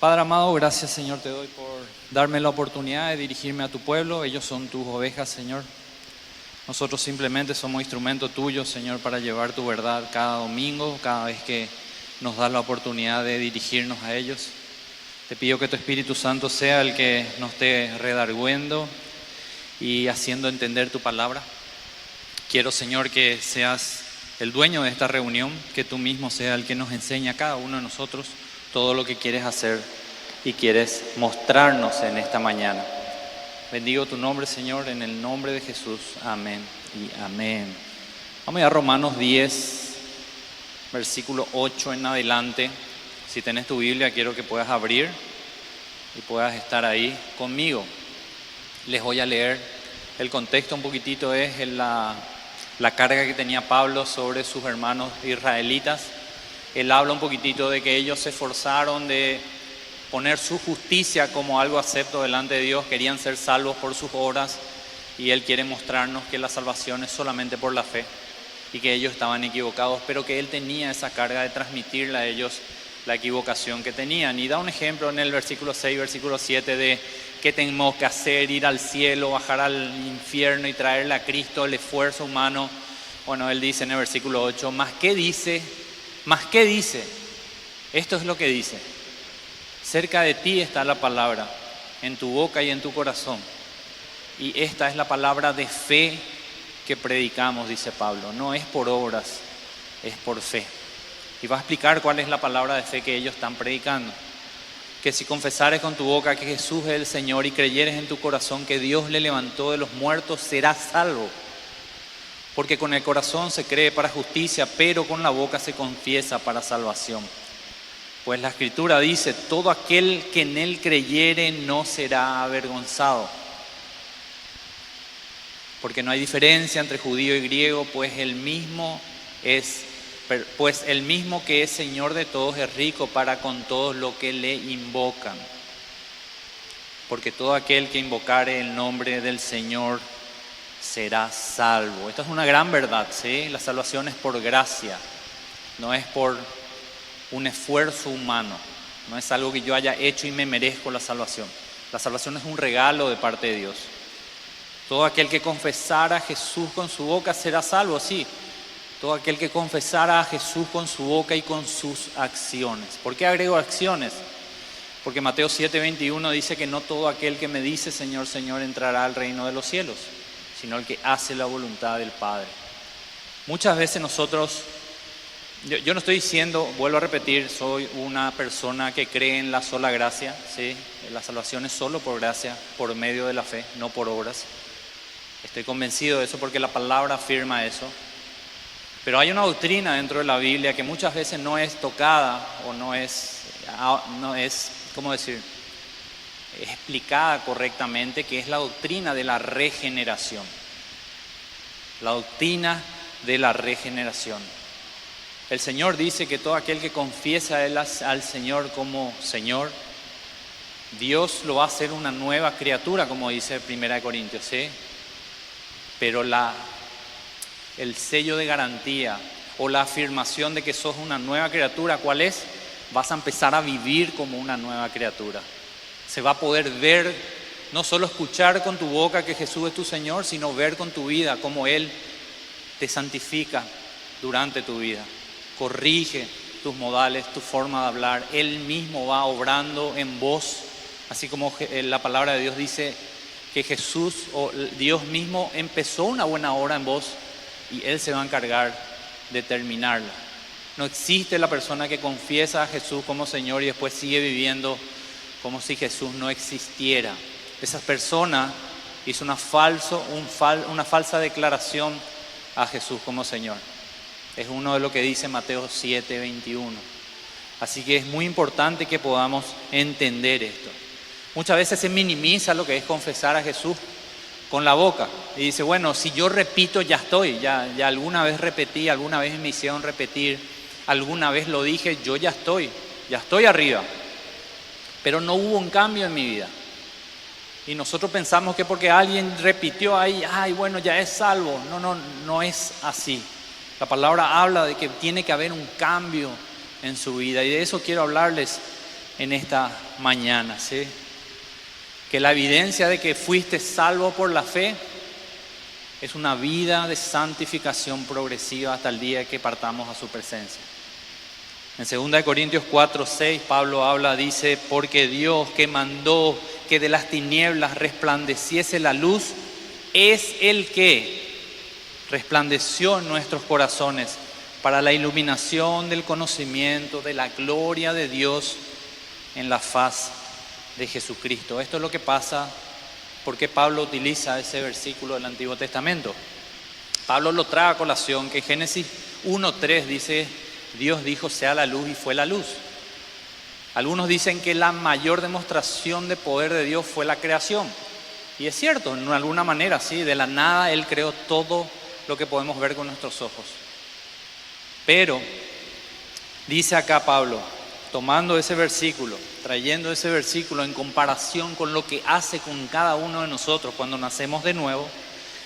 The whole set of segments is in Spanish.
Padre amado, gracias Señor te doy por darme la oportunidad de dirigirme a tu pueblo. Ellos son tus ovejas, Señor. Nosotros simplemente somos instrumento tuyo, Señor, para llevar tu verdad cada domingo, cada vez que nos das la oportunidad de dirigirnos a ellos. Te pido que tu Espíritu Santo sea el que nos esté redargüendo y haciendo entender tu palabra. Quiero, Señor, que seas el dueño de esta reunión, que tú mismo seas el que nos enseñe a cada uno de nosotros todo lo que quieres hacer y quieres mostrarnos en esta mañana. Bendigo tu nombre, Señor, en el nombre de Jesús. Amén y amén. Vamos a ir a Romanos 10, versículo 8 en adelante. Si tenés tu Biblia, quiero que puedas abrir y puedas estar ahí conmigo. Les voy a leer el contexto un poquitito, es la carga que tenía Pablo sobre sus hermanos israelitas. Él habla un poquitito de que ellos se esforzaron de poner su justicia como algo acepto delante de Dios, querían ser salvos por sus obras, y Él quiere mostrarnos que la salvación es solamente por la fe y que ellos estaban equivocados, pero que Él tenía esa carga de transmitirle a ellos la equivocación que tenían. Y da un ejemplo en el versículo 6, versículo 7 de qué tenemos que hacer: ir al cielo, bajar al infierno y traerle a Cristo el esfuerzo humano. Bueno, Él dice en el versículo 8, ¿más qué dice? ¿Más qué dice? Esto es lo que dice: cerca de ti está la palabra, en tu boca y en tu corazón. Y esta es la palabra de fe que predicamos, dice Pablo. No es por obras, es por fe. Y va a explicar cuál es la palabra de fe que ellos están predicando. Que si confesares con tu boca que Jesús es el Señor y creyeres en tu corazón que Dios le levantó de los muertos, serás salvo. Porque con el corazón se cree para justicia, pero con la boca se confiesa para salvación. Pues la Escritura dice: todo aquel que en Él creyere no será avergonzado. Porque no hay diferencia entre judío y griego, pues el mismo que es Señor de todos es rico para con todos los que le invocan. Porque todo aquel que invocare el nombre del Señor será salvo. Esta es una gran verdad, ¿sí? La salvación es por gracia, no es por un esfuerzo humano, no es algo que yo haya hecho y me merezco la salvación. La salvación es un regalo de parte de Dios. Todo aquel que confesara a Jesús con su boca será salvo, sí. Todo aquel que confesara a Jesús con su boca y con sus acciones. ¿Por qué agrego acciones? Porque Mateo 7:21 dice que no todo aquel que me dice Señor, Señor entrará al reino de los cielos, sino el que hace la voluntad del Padre. Muchas veces nosotros, yo no estoy diciendo, vuelvo a repetir, soy una persona que cree en la sola gracia, ¿sí? La salvación es solo por gracia, por medio de la fe, no por obras. Estoy convencido de eso porque la palabra afirma eso. Pero hay una doctrina dentro de la Biblia que muchas veces no es tocada o no es, ¿cómo decir?, explicada correctamente, que es la doctrina de la regeneración. La doctrina de la regeneración. El Señor dice que todo aquel que confiesa al Señor como Señor, Dios lo va a hacer una nueva criatura, como dice 1 Corintios, ¿sí? Pero el sello de garantía o la afirmación de que sos una nueva criatura, ¿cuál es? Vas a empezar a vivir como una nueva criatura. Se va a poder ver, no solo escuchar con tu boca que Jesús es tu Señor, sino ver con tu vida cómo Él te santifica durante tu vida. Corrige tus modales, tu forma de hablar. Él mismo va obrando en vos, así como la palabra de Dios dice que Jesús o Dios mismo empezó una buena obra en vos y Él se va a encargar de terminarla. No existe la persona que confiesa a Jesús como Señor y después sigue viviendo como si Jesús no existiera. Esa persona hizo una falsa declaración a Jesús como Señor. Es uno de lo que dice Mateo 7:21. Así que es muy importante que podamos entender esto. Muchas veces se minimiza lo que es confesar a Jesús con la boca. Y dice, bueno, si yo repito, ya estoy. Ya alguna vez repetí, alguna vez me hicieron repetir, alguna vez lo dije, yo ya estoy arriba. Pero no hubo un cambio en mi vida. Y nosotros pensamos que porque alguien repitió ahí, ay, bueno, ya es salvo. No es así. La palabra habla de que tiene que haber un cambio en su vida. Y de eso quiero hablarles en esta mañana, ¿sí? Que la evidencia de que fuiste salvo por la fe es una vida de santificación progresiva hasta el día que partamos a su presencia. En 2 Corintios 4:6 Pablo dice, porque Dios que mandó que de las tinieblas resplandeciese la luz, es el que resplandeció en nuestros corazones para la iluminación del conocimiento de la gloria de Dios en la faz de Jesucristo. Esto es lo que pasa, porque Pablo utiliza ese versículo del Antiguo Testamento. Pablo lo trae a colación, que Génesis 1:3 dice, Dios dijo sea la luz y fue la luz. Algunos dicen que la mayor demostración de poder de Dios fue la creación. Y es cierto, en alguna manera, sí, de la nada Él creó todo lo que podemos ver con nuestros ojos. Pero, dice acá Pablo, tomando ese versículo, trayendo ese versículo en comparación con lo que hace con cada uno de nosotros cuando nacemos de nuevo,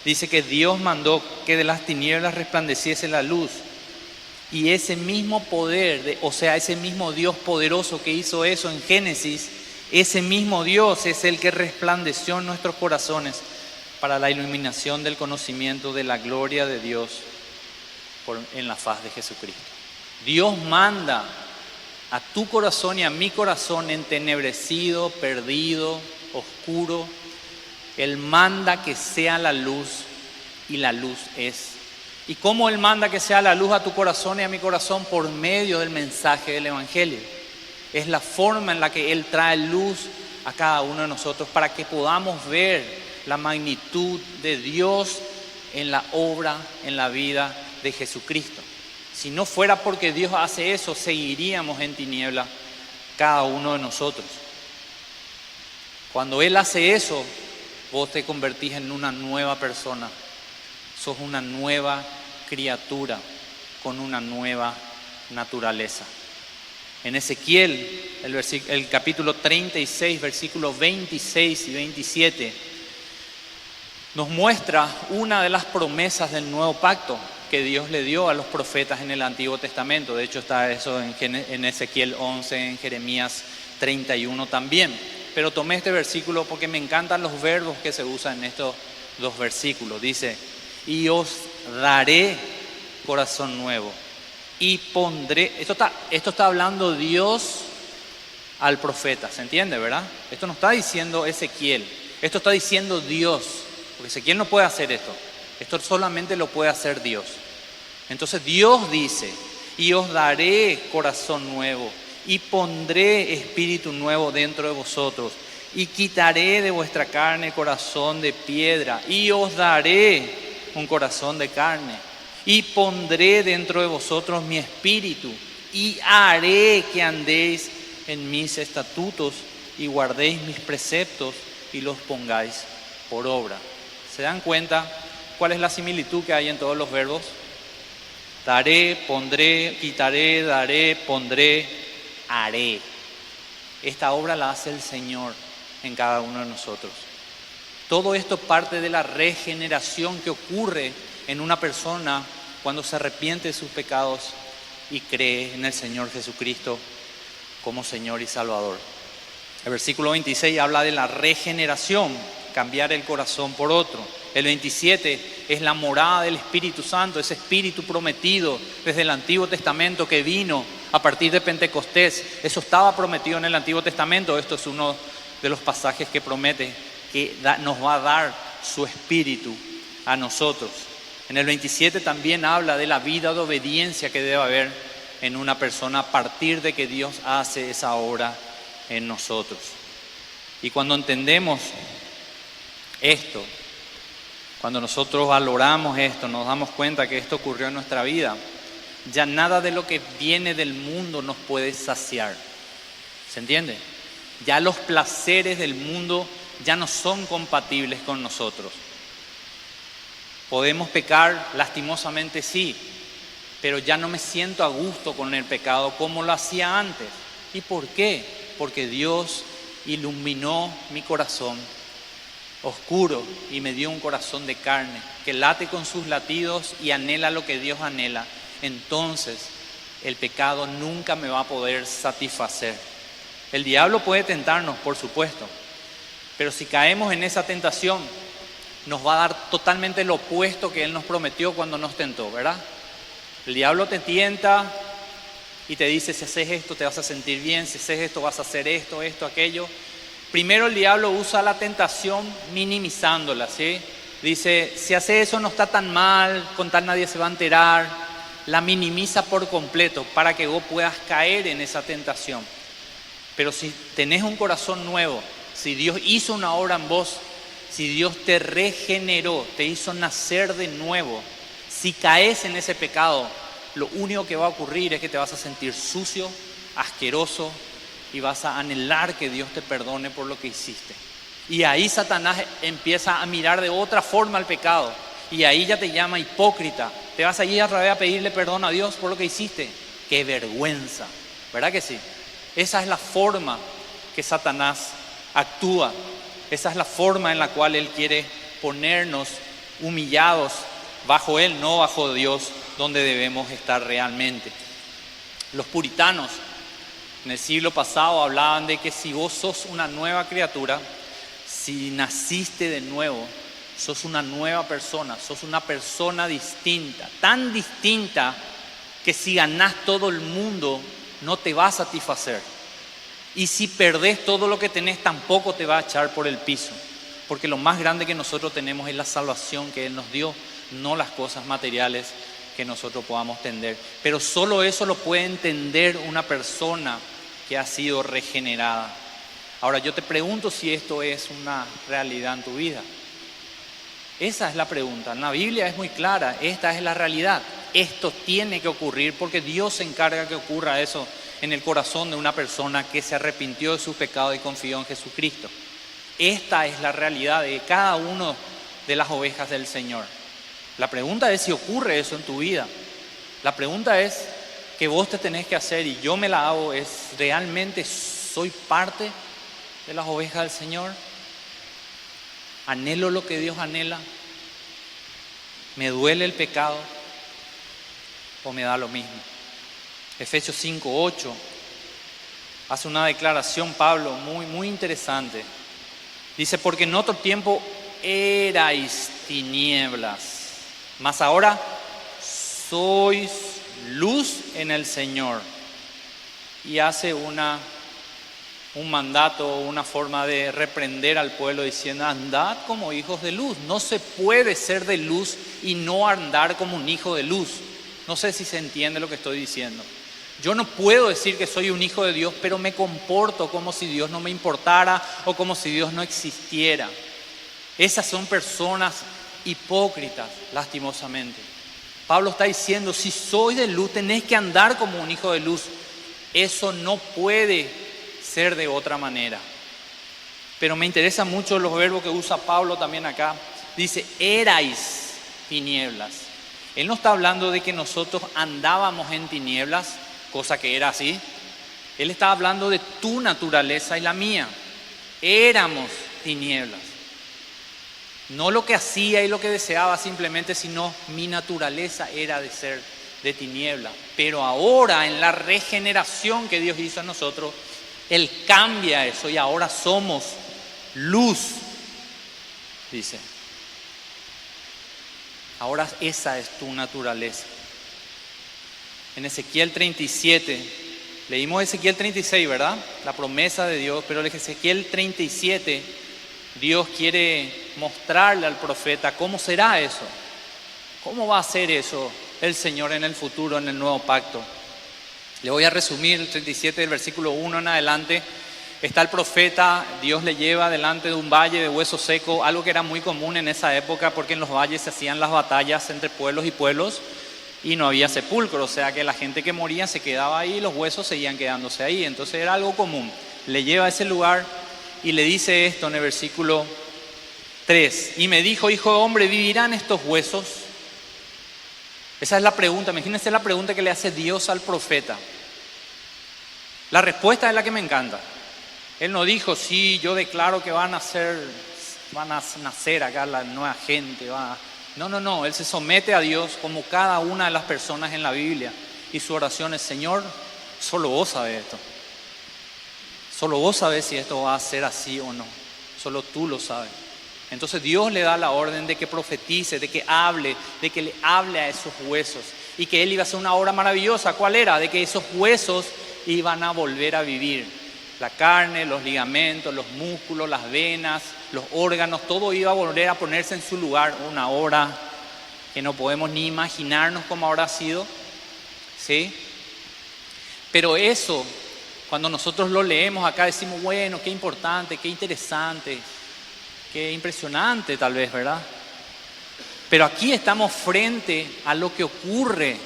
dice que Dios mandó que de las tinieblas resplandeciese la luz. Y ese mismo poder, ese mismo Dios poderoso que hizo eso en Génesis, ese mismo Dios es el que resplandeció en nuestros corazones para la iluminación del conocimiento de la gloria de Dios en la faz de Jesucristo. Dios manda a tu corazón y a mi corazón entenebrecido, perdido, oscuro. Él manda que sea la luz y la luz es. ¿Y cómo Él manda que sea la luz a tu corazón y a mi corazón? Por medio del mensaje del Evangelio. Es la forma en la que Él trae luz a cada uno de nosotros para que podamos ver la magnitud de Dios en la obra, en la vida de Jesucristo. Si no fuera porque Dios hace eso, seguiríamos en tiniebla cada uno de nosotros. Cuando Él hace eso, vos te convertís en una nueva persona. Sos una nueva criatura con una nueva naturaleza. En Ezequiel, el capítulo 36, versículos 26 y 27, nos muestra una de las promesas del nuevo pacto que Dios le dio a los profetas en el Antiguo Testamento. De hecho está eso en Ezequiel 11, en Jeremías 31 también. Pero tomé este versículo porque me encantan los verbos que se usan en estos dos versículos. Dice, y os daré corazón nuevo y pondré, esto está hablando Dios al profeta, ¿se entiende, verdad? Esto no está diciendo Ezequiel, esto está diciendo Dios, porque Ezequiel no puede hacer esto solamente lo puede hacer Dios. Entonces Dios dice, y os daré corazón nuevo y pondré espíritu nuevo dentro de vosotros y quitaré de vuestra carne corazón de piedra y os daré un corazón de carne y pondré dentro de vosotros mi espíritu y haré que andéis en mis estatutos y guardéis mis preceptos y los pongáis por obra. ¿Se dan cuenta cuál es la similitud que hay en todos los verbos? Daré, pondré, quitaré, daré, pondré, haré. Esta obra la hace el Señor en cada uno de nosotros. Todo esto parte de la regeneración que ocurre en una persona cuando se arrepiente de sus pecados y cree en el Señor Jesucristo como Señor y Salvador. El versículo 26 habla de la regeneración, cambiar el corazón por otro. El 27 es la morada del Espíritu Santo, ese Espíritu prometido desde el Antiguo Testamento que vino a partir de Pentecostés. Eso estaba prometido en el Antiguo Testamento. Esto es uno de los pasajes que promete que nos va a dar su Espíritu a nosotros. En el 27 también habla de la vida de obediencia que debe haber en una persona a partir de que Dios hace esa obra en nosotros. Y cuando entendemos esto, cuando nosotros valoramos esto, nos damos cuenta que esto ocurrió en nuestra vida, ya nada de lo que viene del mundo nos puede saciar. ¿Se entiende? Ya los placeres del mundo ya no son compatibles con nosotros. Podemos pecar, lastimosamente sí, pero ya no me siento a gusto con el pecado como lo hacía antes. ¿Y por qué? Porque Dios iluminó mi corazón oscuro y me dio un corazón de carne que late con sus latidos y anhela lo que Dios anhela. Entonces el pecado nunca me va a poder satisfacer. El diablo puede tentarnos, por supuesto, pero si caemos en esa tentación, nos va a dar totalmente lo opuesto que Él nos prometió cuando nos tentó, ¿verdad? El diablo te tienta y te dice, si haces esto te vas a sentir bien, si haces esto vas a hacer esto, aquello. Primero el diablo usa la tentación minimizándola, ¿sí? Dice, si haces eso no está tan mal, con tal nadie se va a enterar. La minimiza por completo para que vos puedas caer en esa tentación. Pero si tenés un corazón nuevo, si Dios hizo una obra en vos, si Dios te regeneró, te hizo nacer de nuevo, si caes en ese pecado, lo único que va a ocurrir es que te vas a sentir sucio, asqueroso y vas a anhelar que Dios te perdone por lo que hiciste. Y ahí Satanás empieza a mirar de otra forma al pecado y ahí ya te llama hipócrita. Te vas a ir otra vez a pedirle perdón a Dios por lo que hiciste. ¡Qué vergüenza! ¿Verdad que sí? Esa es la forma que Satanás actúa. Esa es la forma en la cual Él quiere ponernos humillados bajo Él, no bajo Dios, donde debemos estar realmente. Los puritanos en el siglo pasado hablaban de que si vos sos una nueva criatura, si naciste de nuevo, sos una nueva persona, sos una persona distinta, tan distinta que si ganás todo el mundo no te va a satisfacer. Y si perdés todo lo que tenés tampoco te va a echar por el piso. Porque lo más grande que nosotros tenemos es la salvación que Él nos dio, no las cosas materiales que nosotros podamos tener. Pero solo eso lo puede entender una persona que ha sido regenerada. Ahora yo te pregunto si esto es una realidad en tu vida. Esa es la pregunta. En la Biblia es muy clara, esta es la realidad. Esto tiene que ocurrir porque Dios se encarga que ocurra eso en el corazón de una persona que se arrepintió de sus pecados y confió en Jesucristo. Esta es la realidad de cada uno de las ovejas del Señor. La pregunta es si ocurre eso en tu vida. La pregunta es que vos te tenés que hacer y yo me la hago, es ¿realmente soy parte de las ovejas del Señor? ¿Anhelo lo que Dios anhela? ¿Me duele el pecado? ¿O me da lo mismo? Efesios 5:8 hace una declaración Pablo muy interesante. Dice, porque en otro tiempo erais tinieblas, mas ahora sois luz en el Señor. Y hace un mandato, una forma de reprender al pueblo diciendo, andad como hijos de luz. No se puede ser de luz y no andar como un hijo de luz. No sé si se entiende lo que estoy diciendo. Yo no puedo decir que soy un hijo de Dios, pero me comporto como si Dios no me importara o como si Dios no existiera. Esas son personas hipócritas, lastimosamente. Pablo está diciendo, si sois de luz, tenéis que andar como un hijo de luz. Eso no puede ser de otra manera. Pero me interesan mucho los verbos que usa Pablo también acá. Dice, erais tinieblas. Él no está hablando de que nosotros andábamos en tinieblas, cosa que era así. Él está hablando de tu naturaleza y la mía. Éramos tinieblas. No lo que hacía y lo que deseaba simplemente, sino mi naturaleza era de ser de tiniebla. Pero ahora en la regeneración que Dios hizo en nosotros, Él cambia eso y ahora somos luz, dice. Ahora esa es tu naturaleza. En Ezequiel 37, leímos Ezequiel 36, ¿verdad? La promesa de Dios, pero en Ezequiel 37, Dios quiere mostrarle al profeta cómo será eso. ¿Cómo va a ser eso el Señor en el futuro, en el nuevo pacto? Le voy a resumir el 37 del versículo 1 en adelante. Está el profeta, Dios le lleva delante de un valle de huesos secos, algo que era muy común en esa época porque en los valles se hacían las batallas entre pueblos y pueblos y no había sepulcro, o sea que la gente que moría se quedaba ahí y los huesos seguían quedándose ahí, entonces era algo común. Le lleva a ese lugar y le dice esto en el versículo 3, y me dijo, hijo de hombre, ¿vivirán estos huesos? Esa es la pregunta, imagínense la pregunta que le hace Dios al profeta. La respuesta es la que me encanta. Él no dijo, sí, yo declaro que van a nacer acá la nueva gente. No, Él se somete a Dios como cada una de las personas en la Biblia. Y su oración es, Señor, solo vos sabés esto. Solo vos sabés si esto va a ser así o no. Solo tú lo sabes. Entonces Dios le da la orden de que profetice, de que le hable a esos huesos. Y que Él iba a hacer una obra maravillosa. ¿Cuál era? De que esos huesos iban a volver a vivir. La carne, los ligamentos, los músculos, las venas, los órganos, todo iba a volver a ponerse en su lugar. Una obra que no podemos ni imaginarnos cómo habrá sido. ¿Sí? Pero eso, cuando nosotros lo leemos acá, decimos, bueno, qué importante, qué interesante, qué impresionante tal vez, ¿verdad? Pero aquí estamos frente a lo que ocurre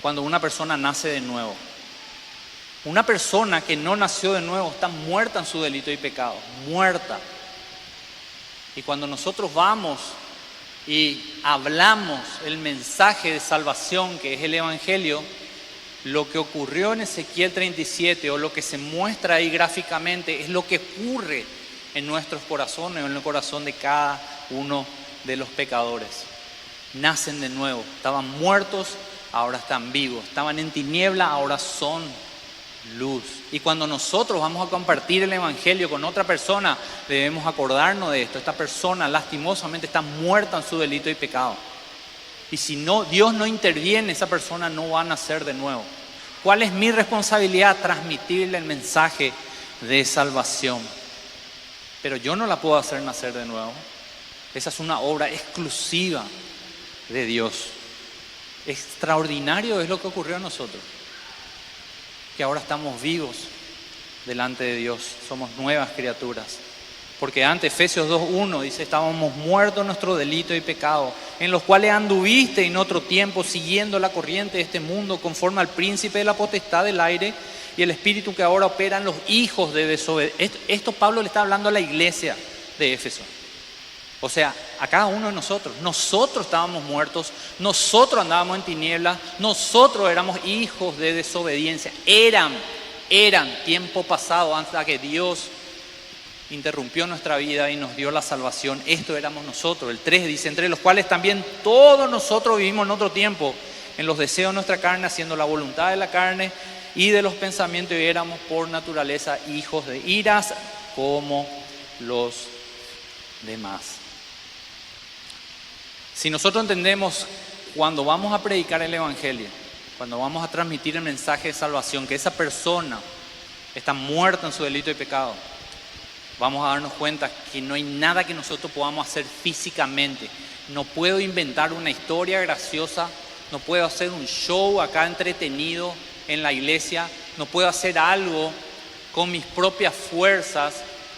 cuando una persona nace de nuevo. Una persona que no nació de nuevo está muerta en su delito y pecado, muerta. Y cuando nosotros vamos y hablamos el mensaje de salvación que es el Evangelio, lo que ocurrió en Ezequiel 37 o lo que se muestra ahí gráficamente es lo que ocurre en nuestros corazones o en el corazón de cada uno de los pecadores. Nacen de nuevo, estaban muertos, ahora están vivos, estaban en tiniebla, ahora son luz. Y cuando nosotros vamos a compartir el Evangelio con otra persona, debemos acordarnos de esto. Esta persona lastimosamente está muerta en su delito y pecado. Y si no, Dios no interviene, esa persona no va a nacer de nuevo. ¿Cuál es mi responsabilidad? Transmitirle el mensaje de salvación. Pero yo no la puedo hacer nacer de nuevo. Esa es una obra exclusiva de Dios. Extraordinario es lo que ocurrió a nosotros. Que ahora estamos vivos delante de Dios. Somos nuevas criaturas. Porque antes, Efesios 2:1 dice, estábamos muertos en nuestro delito y pecado, en los cuales anduviste en otro tiempo, siguiendo la corriente de este mundo, conforme al príncipe de la potestad del aire y el espíritu que ahora opera en los hijos de desobediencia. Esto Pablo le está hablando a la iglesia de Éfeso. O sea, a cada uno de nosotros. Nosotros estábamos muertos, nosotros andábamos en tinieblas, nosotros éramos hijos de desobediencia. Eran tiempo pasado antes de que Dios interrumpió nuestra vida y nos dio la salvación. Esto éramos nosotros. El 3 dice, entre los cuales también todos nosotros vivimos en otro tiempo, en los deseos de nuestra carne, haciendo la voluntad de la carne y de los pensamientos, y éramos por naturaleza hijos de iras como los demás. Si nosotros entendemos cuando vamos a predicar el Evangelio, cuando vamos a transmitir el mensaje de salvación, que esa persona está muerta en su delito y pecado, vamos a darnos cuenta que no hay nada que nosotros podamos hacer físicamente. No puedo inventar una historia graciosa, no puedo hacer un show acá entretenido en la iglesia, no puedo hacer algo con mis propias fuerzas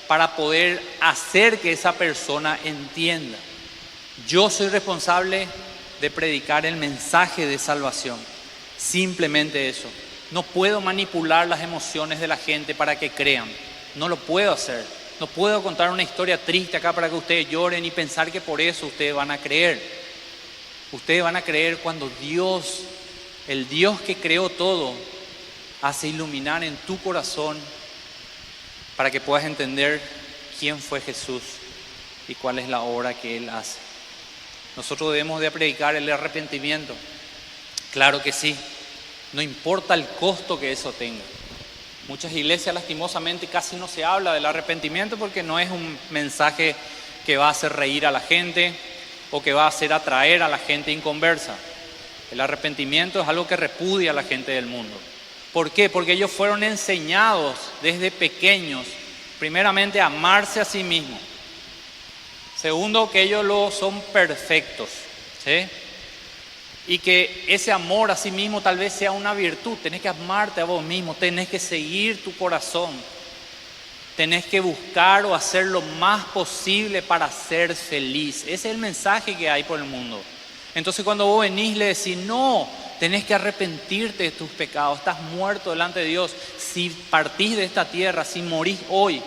para poder hacer que esa persona entienda. Yo soy responsable de predicar el mensaje de salvación, simplemente eso. No puedo manipular las emociones de la gente para que crean, no lo puedo hacer. No puedo contar una historia triste acá para que ustedes lloren y pensar que por eso ustedes van a creer. Ustedes van a creer cuando Dios, el Dios que creó todo, hace iluminar en tu corazón para que puedas entender quién fue Jesús y cuál es la obra que Él hace. Nosotros debemos de predicar el arrepentimiento. Claro que sí, no importa el costo que eso tenga. Muchas iglesias lastimosamente casi no se habla del arrepentimiento porque no es un mensaje que va a hacer reír a la gente o que va a hacer atraer a la gente inconversa. El arrepentimiento es algo que repudia a la gente del mundo. ¿Por qué? Porque ellos fueron enseñados desde pequeños, primeramente a amarse a sí mismos. Segundo, que ellos son perfectos, ¿sí? Y que ese amor a sí mismo tal vez sea una virtud. Tenés que amarte a vos mismo, tenés que seguir tu corazón, tenés que buscar o hacer lo más posible para ser feliz. Ese es el mensaje que hay por el mundo. Entonces cuando vos venís le decís, no, tenés que arrepentirte de tus pecados, estás muerto delante de Dios. Si partís de esta tierra, si morís hoy,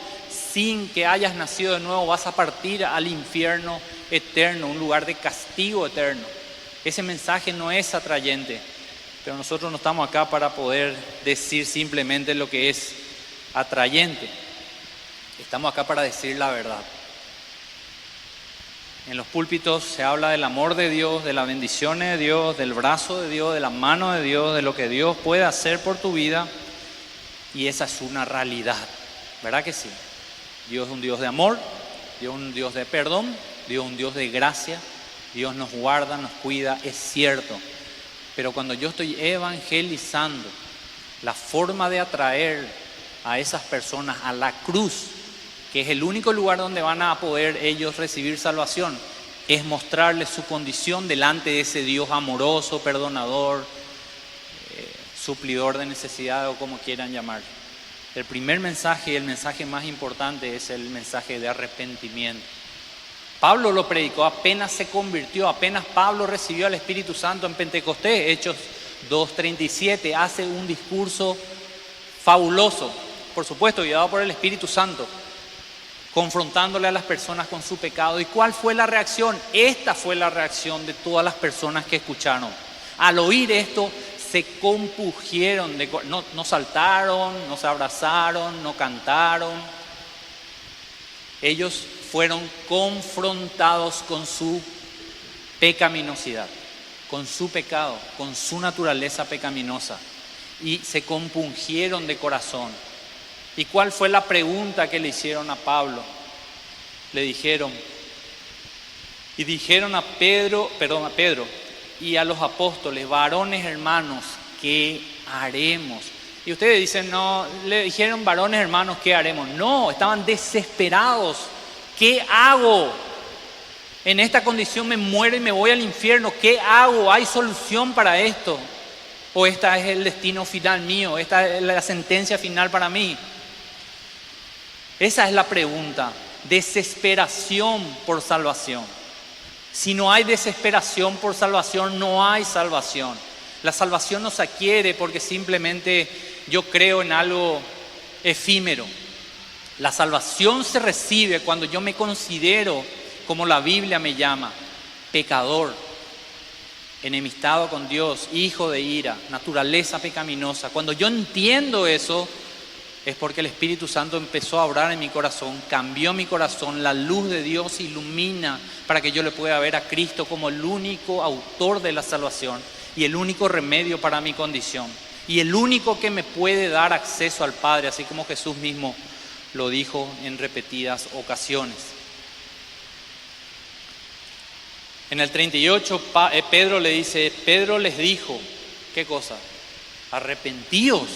sin que hayas nacido de nuevo, vas a partir al infierno eterno, un lugar de castigo eterno. Ese mensaje no es atrayente, pero nosotros no estamos acá para poder decir simplemente lo que es atrayente. Estamos acá para decir la verdad. En los púlpitos se habla del amor de Dios, de las bendiciones de Dios, del brazo de Dios, de la mano de Dios, de lo que Dios puede hacer por tu vida, y esa es una realidad. ¿Verdad que sí? Dios es un Dios de amor, Dios es un Dios de perdón, Dios es un Dios de gracia, Dios nos guarda, nos cuida, es cierto. Pero cuando yo estoy evangelizando, la forma de atraer a esas personas a la cruz, que es el único lugar donde van a poder ellos recibir salvación, es mostrarles su condición delante de ese Dios amoroso, perdonador, suplidor de necesidad o como quieran llamar. El primer mensaje y el mensaje más importante es el mensaje de arrepentimiento. Pablo lo predicó apenas se convirtió, apenas Pablo recibió al Espíritu Santo en Pentecostés. Hechos 2:37 hace un discurso fabuloso, por supuesto guiado por el Espíritu Santo, confrontándole a las personas con su pecado. ¿Y cuál fue la reacción? Esta fue la reacción de todas las personas que escucharon. Al oír esto, se compungieron, no saltaron, no se abrazaron, no cantaron. Ellos fueron confrontados con su pecaminosidad, con su pecado, con su naturaleza pecaminosa, y se compungieron de corazón. ¿Y cuál fue la pregunta que le hicieron a Pablo? Le dijeron, y dijeron a Pedro y a los apóstoles: varones hermanos, ¿qué haremos? Y ustedes dicen, no, le dijeron varones hermanos, ¿qué haremos? No, estaban desesperados. ¿Qué hago? En esta condición me muero y me voy al infierno. ¿Qué hago? ¿Hay solución para esto? ¿O esta es el destino final mío? ¿Esta es la sentencia final para mí? Esa es la pregunta. Desesperación por salvación. Si no hay desesperación por salvación, no hay salvación. La salvación no se adquiere porque simplemente yo creo en algo efímero. La salvación se recibe cuando yo me considero, como la Biblia me llama, pecador, enemistado con Dios, hijo de ira, naturaleza pecaminosa. Cuando yo entiendo eso, es porque el Espíritu Santo empezó a obrar en mi corazón, cambió mi corazón, la luz de Dios ilumina para que yo le pueda ver a Cristo como el único autor de la salvación y el único remedio para mi condición y el único que me puede dar acceso al Padre, así como Jesús mismo lo dijo en repetidas ocasiones. En el 38 Pedro les dijo, ¿qué cosa? Arrepentíos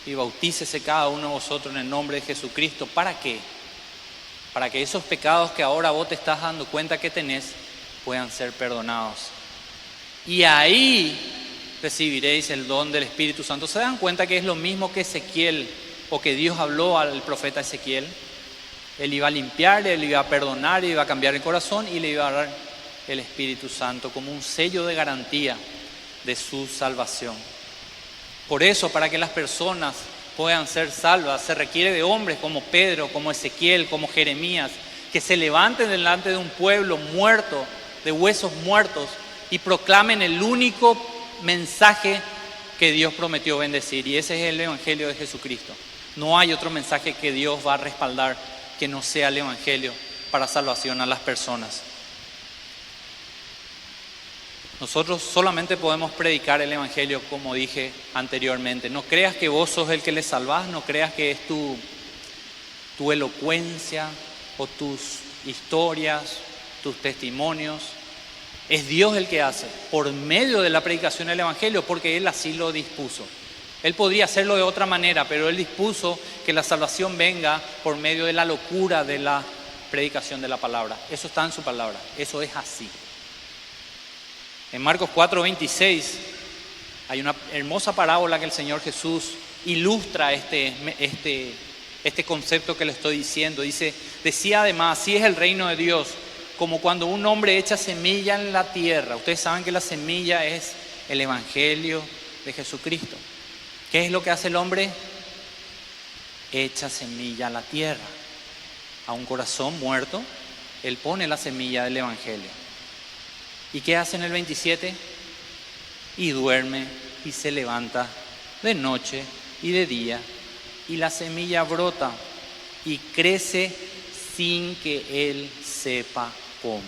y bautícese cada uno de vosotros en el nombre de Jesucristo. ¿Para qué? Para que esos pecados que ahora vos te estás dando cuenta que tenés puedan ser perdonados. Y ahí recibiréis el don del Espíritu Santo. ¿Se dan cuenta que es lo mismo que Ezequiel, o que Dios habló al profeta Ezequiel? Él iba a limpiar, él iba a perdonar, iba a cambiar el corazón y le iba a dar el Espíritu Santo como un sello de garantía de su salvación. Por eso, para que las personas puedan ser salvas, se requiere de hombres como Pedro, como Ezequiel, como Jeremías, que se levanten delante de un pueblo muerto, de huesos muertos, y proclamen el único mensaje que Dios prometió bendecir, y ese es el Evangelio de Jesucristo. No hay otro mensaje que Dios va a respaldar que no sea el Evangelio para salvación a las personas. Nosotros solamente podemos predicar el Evangelio, como dije anteriormente. No creas que vos sos el que le salvás, no creas que es tu elocuencia o tus historias, tus testimonios. Es Dios el que hace, por medio de la predicación del Evangelio, porque Él así lo dispuso. Él podría hacerlo de otra manera, pero Él dispuso que la salvación venga por medio de la locura de la predicación de la palabra. Eso está en su palabra, eso es así. En Marcos 4:26 hay una hermosa parábola que el Señor Jesús ilustra este concepto que le estoy diciendo. Decía además, así es el reino de Dios, como cuando un hombre echa semilla en la tierra. Ustedes saben que la semilla es el Evangelio de Jesucristo. ¿Qué es lo que hace el hombre? Echa semilla a la tierra. A un corazón muerto, Él pone la semilla del Evangelio. ¿Y qué hace en el 27? Y duerme y se levanta de noche y de día, y la semilla brota y crece sin que Él sepa cómo.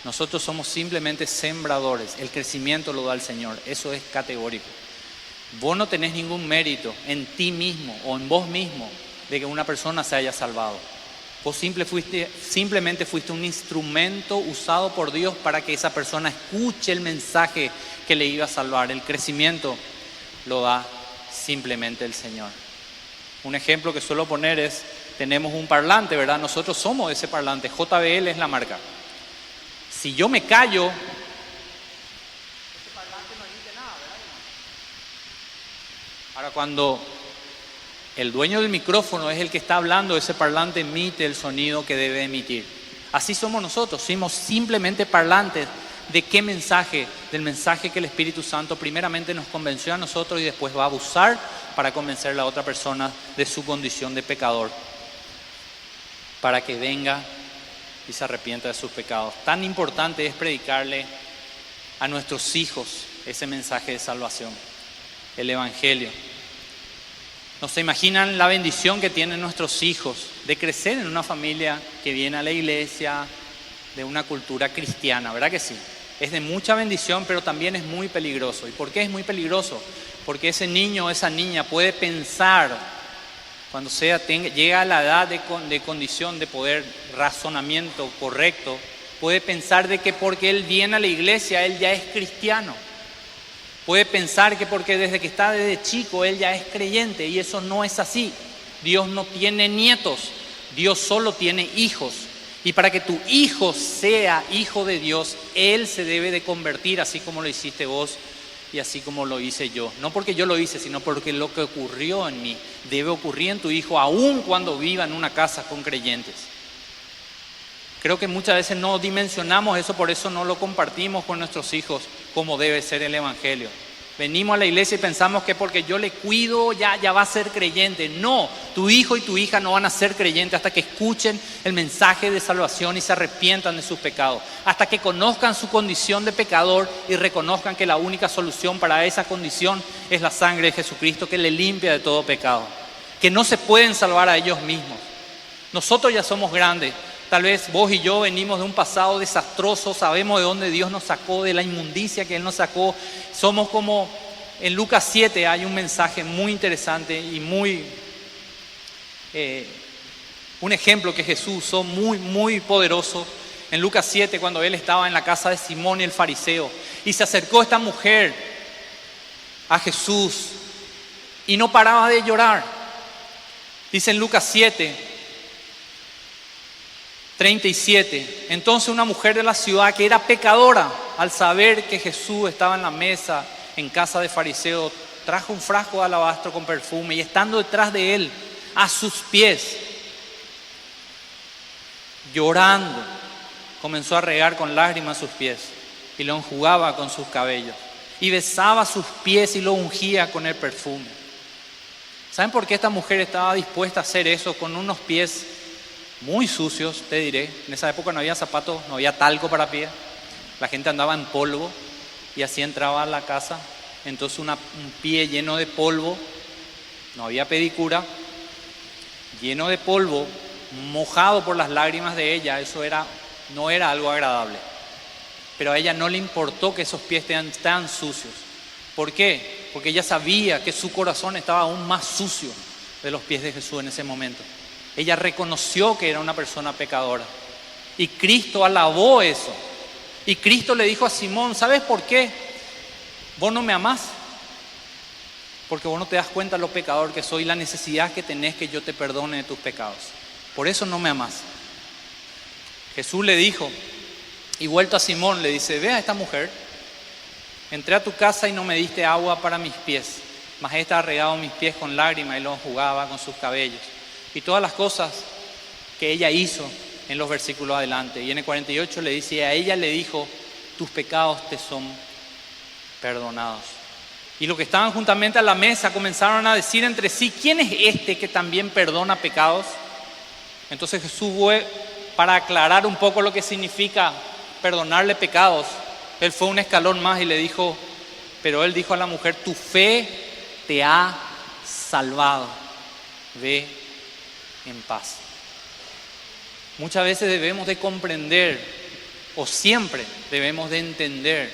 Nosotros somos simplemente sembradores, el crecimiento lo da el Señor, eso es categórico. Vos no tenés ningún mérito en ti mismo o en vos mismo de que una persona se haya salvado. Vos simplemente fuiste un instrumento usado por Dios para que esa persona escuche el mensaje que le iba a salvar. El crecimiento lo da simplemente el Señor. Un ejemplo que suelo poner es, tenemos un parlante, ¿verdad? Nosotros somos ese parlante, JBL es la marca. Si yo me callo, ese parlante no emite nada, ¿verdad? Ahora, cuando el dueño del micrófono es el que está hablando, ese parlante emite el sonido que debe emitir. Así somos nosotros, somos simplemente parlantes. ¿De qué mensaje? Del mensaje que el Espíritu Santo primeramente nos convenció a nosotros y después va a usar para convencer a la otra persona de su condición de pecador, para que venga y se arrepienta de sus pecados. Tan importante es predicarle a nuestros hijos ese mensaje de salvación, el Evangelio. ¿No se imaginan la bendición que tienen nuestros hijos de crecer en una familia que viene a la iglesia, de una cultura cristiana? ¿Verdad que sí? Es de mucha bendición, pero también es muy peligroso. ¿Y por qué es muy peligroso? Porque ese niño o esa niña puede pensar, cuando llega a la edad de condición de poder, razonamiento correcto, puede pensar de que porque él viene a la iglesia, él ya es cristiano. Puede pensar que porque desde chico él ya es creyente, y eso no es así. Dios no tiene nietos, Dios solo tiene hijos. Y para que tu hijo sea hijo de Dios, él se debe de convertir así como lo hiciste vos y así como lo hice yo. No porque yo lo hice, sino porque lo que ocurrió en mí debe ocurrir en tu hijo, aun cuando viva en una casa con creyentes. Creo que muchas veces no dimensionamos eso, por eso no lo compartimos con nuestros hijos como debe ser el Evangelio. Venimos a la iglesia y pensamos que porque yo le cuido ya va a ser creyente. No, tu hijo y tu hija no van a ser creyentes hasta que escuchen el mensaje de salvación y se arrepientan de sus pecados. Hasta que conozcan su condición de pecador y reconozcan que la única solución para esa condición es la sangre de Jesucristo, que le limpia de todo pecado. Que no se pueden salvar a ellos mismos. Nosotros ya somos grandes. Tal vez vos y yo venimos de un pasado desastroso, sabemos de dónde Dios nos sacó, de la inmundicia que Él nos sacó. Somos como, en Lucas 7 hay un mensaje muy interesante y un ejemplo que Jesús usó muy, muy poderoso. En Lucas 7, cuando Él estaba en la casa de Simón y el fariseo, y se acercó esta mujer a Jesús y no paraba de llorar. Dice en Lucas 7:37, entonces una mujer de la ciudad que era pecadora, al saber que Jesús estaba en la mesa en casa de fariseo, trajo un frasco de alabastro con perfume y estando detrás de él, a sus pies, llorando, comenzó a regar con lágrimas sus pies y lo enjugaba con sus cabellos y besaba sus pies y lo ungía con el perfume. ¿Saben por qué esta mujer estaba dispuesta a hacer eso con unos pies muy sucios? Te diré, en esa época no había zapatos, no había talco para pies, la gente andaba en polvo y así entraba a la casa. Entonces un pie lleno de polvo, no había pedicura, lleno de polvo, mojado por las lágrimas de ella, eso no era algo agradable. Pero a ella no le importó que esos pies estén tan sucios. ¿Por qué? Porque ella sabía que su corazón estaba aún más sucio de los pies de Jesús en ese momento. Ella reconoció que era una persona pecadora. Y Cristo alabó eso. Y Cristo le dijo a Simón, ¿sabes por qué? Vos no me amás. Porque vos no te das cuenta lo pecador que soy y la necesidad que tenés que yo te perdone de tus pecados. Por eso no me amás. Jesús le dijo, y vuelto a Simón le dice, ve a esta mujer, entré a tu casa y no me diste agua para mis pies, mas esta ha regado mis pies con lágrimas y los enjugaba con sus cabellos. Y todas las cosas que ella hizo en los versículos adelante. Y en el 48 le dice, y a ella le dijo, tus pecados te son perdonados. Y los que estaban juntamente a la mesa comenzaron a decir entre sí, ¿quién es este que también perdona pecados? Entonces Jesús fue, para aclarar un poco lo que significa perdonarle pecados, Él fue un escalón más y le dijo, pero Él dijo a la mujer, tu fe te ha salvado, ve en paz. Muchas veces debemos de comprender, o siempre debemos de entender,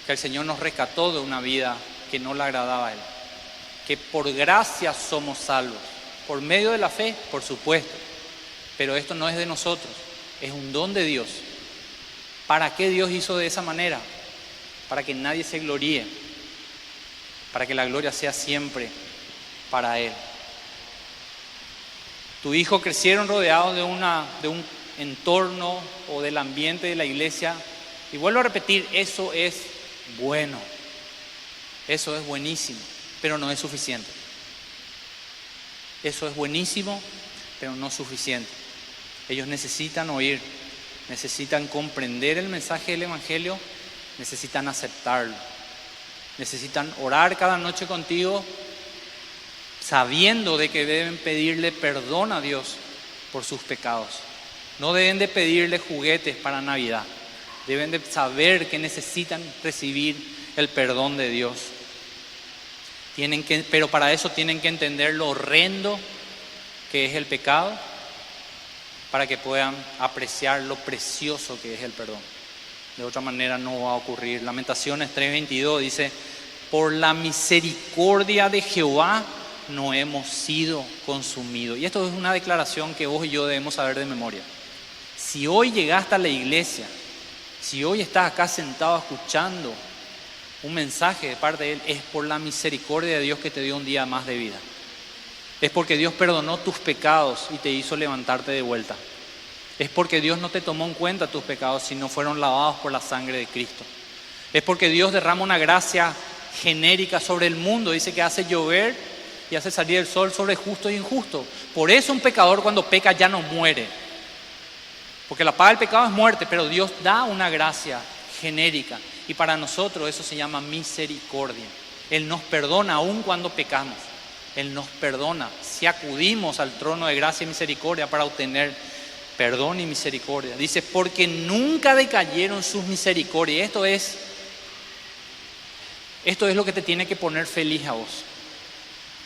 que el Señor nos rescató de una vida que no le agradaba a Él, que por gracia somos salvos, por medio de la fe, por supuesto. Pero esto no es de nosotros, es un don de Dios. ¿Para qué Dios hizo de esa manera? Para que nadie se gloríe, para que la gloria sea siempre para Él. Tu hijo crecieron rodeados de un entorno o del ambiente de la iglesia. Y vuelvo a repetir, eso es bueno. Eso es buenísimo, pero no es suficiente. Eso es buenísimo, pero no suficiente. Ellos necesitan oír, necesitan comprender el mensaje del Evangelio, necesitan aceptarlo. Necesitan orar cada noche contigo, sabiendo de que deben pedirle perdón a Dios por sus pecados. No deben de pedirle juguetes para Navidad. Deben de saber que necesitan recibir el perdón de Dios. Pero para eso tienen que entender lo horrendo que es el pecado, para que puedan apreciar lo precioso que es el perdón. De otra manera no va a ocurrir. Lamentaciones 3:22 dice: por la misericordia de Jehová no hemos sido consumidos. Y esto es una declaración que vos y yo debemos saber de memoria. Si hoy llegaste a la iglesia, si hoy estás acá sentado escuchando un mensaje de parte de Él, es por la misericordia de Dios que te dio un día más de vida. Es porque Dios perdonó tus pecados y te hizo levantarte de vuelta. Es porque Dios no te tomó en cuenta tus pecados, sino fueron lavados por la sangre de Cristo. Es porque Dios derrama una gracia genérica sobre el mundo. Dice que hace llover y hace salir el sol sobre justo e injusto. Por eso un pecador cuando peca ya no muere. Porque la paga del pecado es muerte, pero Dios da una gracia genérica. Y para nosotros eso se llama misericordia. Él nos perdona aun cuando pecamos. Él nos perdona si acudimos al trono de gracia y misericordia para obtener perdón y misericordia. Dice, porque nunca decayeron sus misericordias. Esto es lo que te tiene que poner feliz a vos.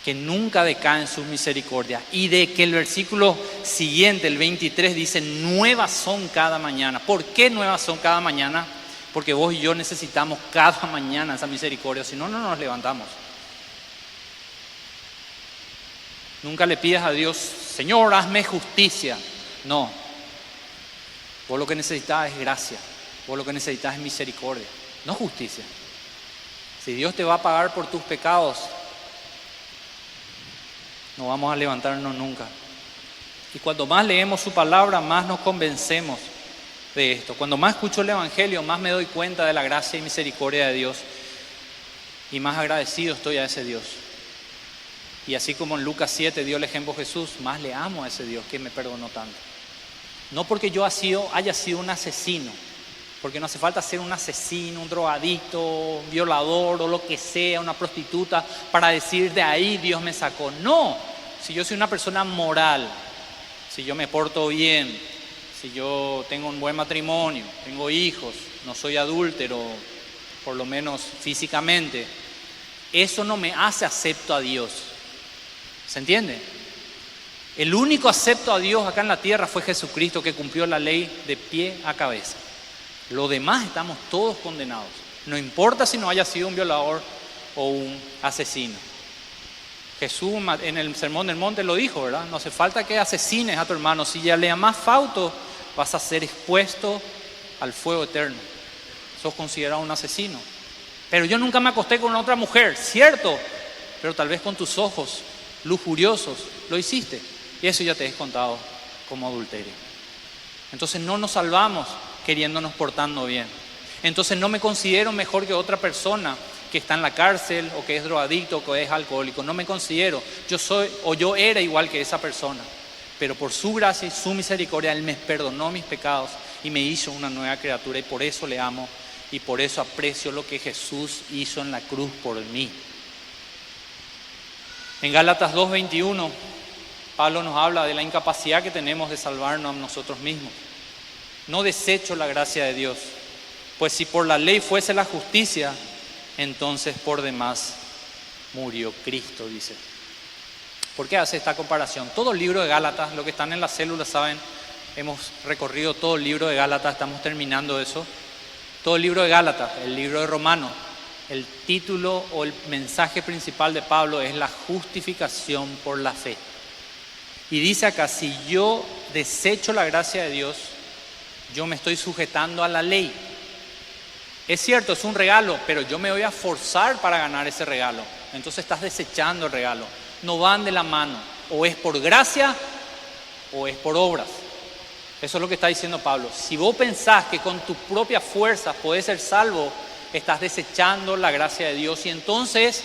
Que nunca decaen sus misericordias. Y de que el versículo siguiente, el 23, dice, nuevas son cada mañana. ¿Por qué nuevas son cada mañana? Porque vos y yo necesitamos cada mañana esa misericordia. Si no, no nos levantamos. Nunca le pidas a Dios, Señor, hazme justicia. No. Vos lo que necesitas es gracia. Vos lo que necesitas es misericordia, no justicia. Si Dios te va a pagar por tus pecados, no vamos a levantarnos nunca. Y cuando más leemos su palabra, más nos convencemos de esto. Cuando más escucho el Evangelio, más me doy cuenta de la gracia y misericordia de Dios. Y más agradecido estoy a ese Dios. Y así como en Lucas 7 dio el ejemplo Jesús, más le amo a ese Dios que me perdonó tanto. No porque yo haya sido un asesino, porque no hace falta ser un asesino, un drogadicto, un violador o lo que sea, una prostituta, para decir de ahí Dios me sacó. No, si yo soy una persona moral, si yo me porto bien, si yo tengo un buen matrimonio, tengo hijos, no soy adúltero, por lo menos físicamente, eso no me hace acepto a Dios. ¿Se entiende? El único acepto a Dios acá en la tierra fue Jesucristo, que cumplió la ley de pie a cabeza. Los demás estamos todos condenados. No importa si no haya sido un violador o un asesino. Jesús en el Sermón del Monte lo dijo, ¿verdad? No hace falta que asesines a tu hermano. Si ya le amas fauto, vas a ser expuesto al fuego eterno. Sos considerado un asesino. Pero yo nunca me acosté con otra mujer, cierto, pero tal vez con tus ojos lujuriosos lo hiciste. Y eso ya te es contado como adulterio. Entonces no nos salvamos queriéndonos portando bien. Entonces no me considero mejor que otra persona que está en la cárcel o que es drogadicto o que es alcohólico. No me considero. Yo era igual que esa persona. Pero por su gracia y su misericordia Él me perdonó mis pecados y me hizo una nueva criatura. Y por eso le amo y por eso aprecio lo que Jesús hizo en la cruz por mí. En Gálatas 2:21 Pablo nos habla de la incapacidad que tenemos de salvarnos a nosotros mismos. No desecho la gracia de Dios, pues si por la ley fuese la justicia, entonces por demás murió Cristo, dice. ¿Por qué hace esta comparación? Todo el libro de Gálatas, los que están en la célula saben, hemos recorrido todo el libro de Gálatas, estamos terminando eso. Todo el libro de Gálatas, el libro de Romanos, el título o el mensaje principal de Pablo es la justificación por la fe. Y dice acá, si yo desecho la gracia de Dios, yo me estoy sujetando a la ley. Es cierto, es un regalo, pero yo me voy a forzar para ganar ese regalo. Entonces estás desechando el regalo. No van de la mano. O es por gracia o es por obras. Eso es lo que está diciendo Pablo. Si vos pensás que con tus propias fuerzas podés ser salvo, estás desechando la gracia de Dios. Y entonces,